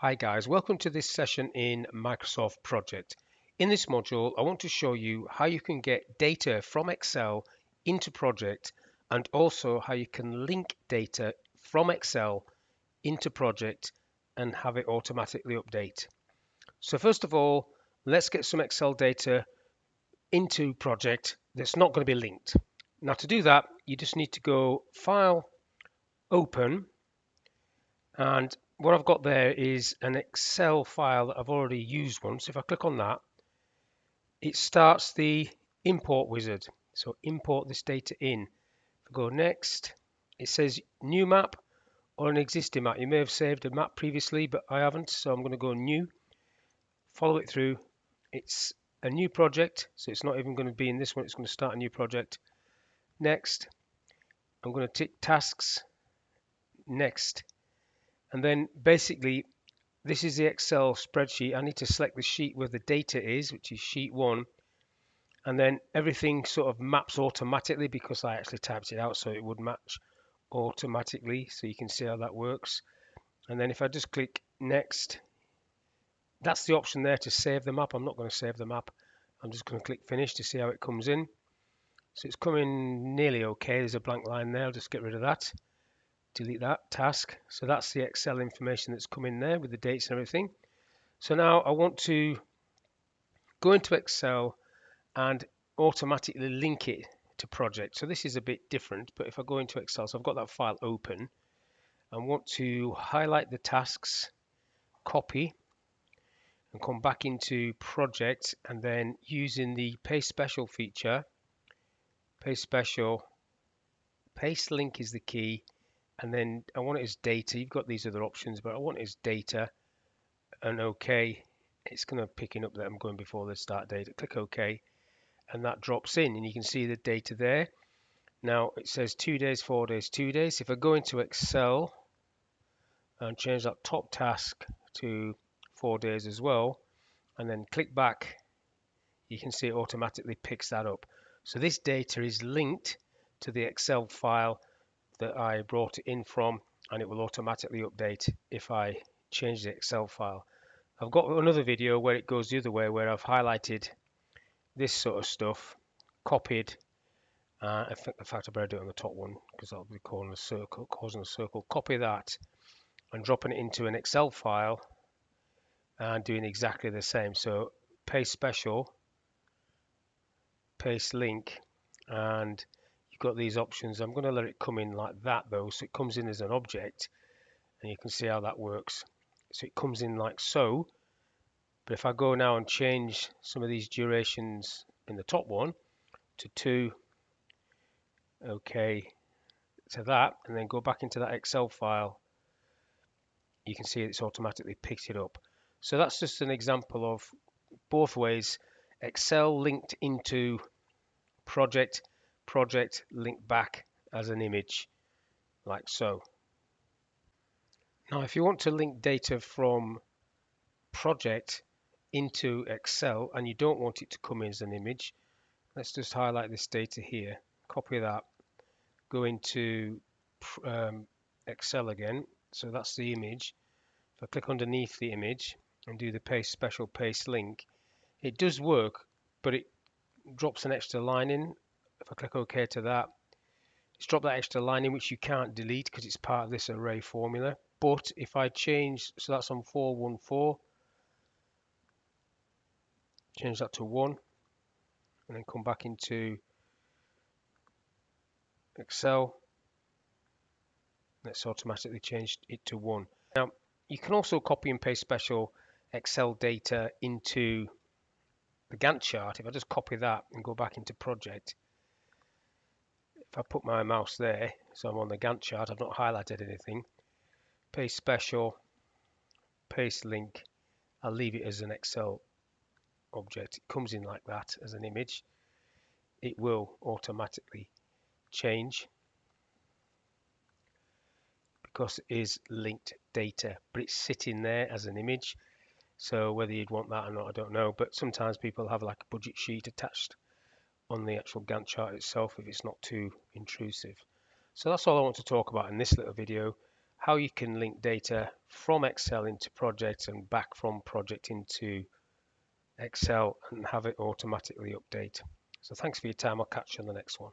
Hi guys, welcome to this session in Microsoft Project. In this module, I want to show you how you can get data from Excel into Project and also how you can link data from Excel into Project and have it automatically update. So first of all, let's get some Excel data into Project that's not going to be linked. Now to do that, you just need to go File, Open, and what I've got there is an Excel file that I've already used once. If I click on that, it starts the import wizard. So import this data in. If I go next, it says new map or an existing map. You may have saved a map previously, but I haven't. So I'm going to go new, follow it through. It's a new project, so it's not even going to be in this one. It's going to start a new project. Next, I'm going to tick tasks, next. And then basically this is the Excel spreadsheet. I need to select the sheet where the data is, which is sheet 1, and then everything sort of maps automatically because I actually typed it out, so it would match automatically. So you can see how that works. And then if I just click next, that's the option there to save the map. I'm not going to save the map. I'm just going to click finish to see how it comes in. So it's coming nearly okay. There's a blank line there. I'll just get rid of that. Delete that task. So that's the Excel information that's come in there with the dates and everything. So now I want to go into Excel and automatically link it to project. So this is a bit different, but if I go into Excel, so I've got that file open, I want to highlight the tasks, copy, and come back into project, and then using the paste special feature, paste special, paste link is the key, and then I want it as data. You've got these other options, but I want it as data, and OK. It's going to picking up that I'm going before the start date. Click OK, and that drops in, and you can see the data there. Now it says 2 days, 4 days, 2 days. If I go into Excel and change that top task to 4 days as well, and then click back, you can see it automatically picks that up. So this data is linked to the Excel file that I brought it in from, and it will automatically update if I change the Excel file. I've got another video where it goes the other way, where I've highlighted this sort of stuff, copied. In fact, I better do it on the top one because I'll be causing a circle. Copy that and dropping it into an Excel file and doing exactly the same. So paste special, paste link, and you've got these options. I'm going to let it come in like that though, so it comes in as an object, and you can see how that works. So it comes in like so. But if I go now and change some of these durations in the top one to 2, okay, to that, and then go back into that Excel file, you can see it's automatically picked it up. So that's just an example of both ways. Excel linked into project, project linked back as an image, like so. Now, if you want to link data from project into Excel and you don't want it to come in as an image, let's just highlight this data here, copy that, go into Excel again. So that's the image. If I click underneath the image and do the paste special paste link, it does work, but it drops an extra line in. If I click OK to that, it's dropped that extra line in, which you can't delete because it's part of this array formula. But if I change, so that's on 414, change that to 1, and then come back into Excel, let's automatically change it to 1. Now, you can also copy and paste special Excel data into the Gantt chart. If I just copy that and go back into project, if I put my mouse there, so I'm on the Gantt chart, I've not highlighted anything, paste special, paste link, I'll leave it as an Excel object. It comes in like that as an image. It will automatically change because it is linked data, but it's sitting there as an image. So whether you'd want that or not, I don't know, but sometimes people have like a budget sheet attached on the actual Gantt chart itself if it's not too intrusive. So that's all I want to talk about in this little video, how you can link data from Excel into projects and back from project into Excel and have it automatically update. So thanks for your time. I'll catch you on the next one.